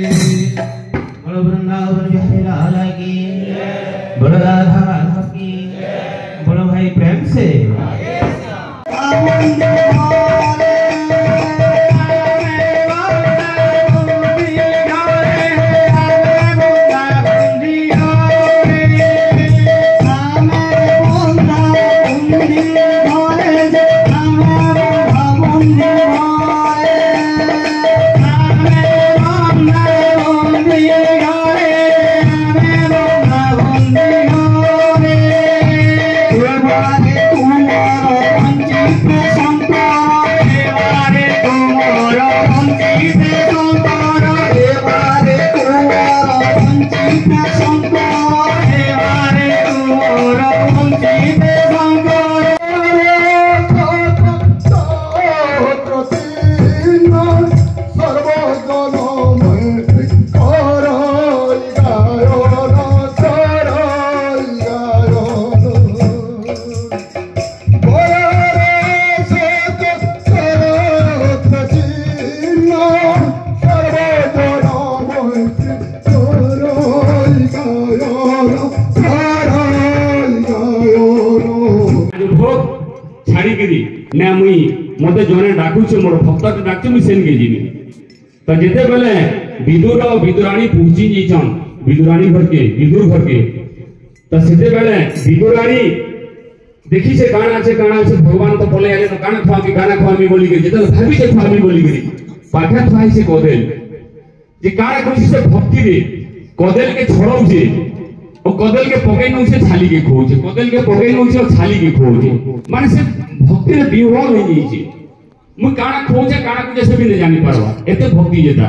बोलो वृंदावन बिहारी लाल की, बोलो राधा माधव की, बोलो भाई प्रेम से। ना मुई मते जने डाकुचे मोर भक्त के डाकचे मुई सेन के जिनी त जेते बेले विदुर और विदुरानी पूजी जीचन विदुरानी घर के त सेते बेले विदुरानी देखी से काना से भगवान तो बोले आले तो काना खामी गाना खामी बोली के जेते भाभी से खामी बोली के पाठा थाई से कोदेल जे काना खुशी से भक्ति रे कोदेल के छोड़ौ जे ओ कोदेल के पकई नउ से छाली के खोजे कोदेल के पकई नउ से छाली के खोजे माने से भक्ति रे विवाह होई जी मु काना खोजे काना को जैसे भी नहीं जानी पारवा एते भक्ति जेता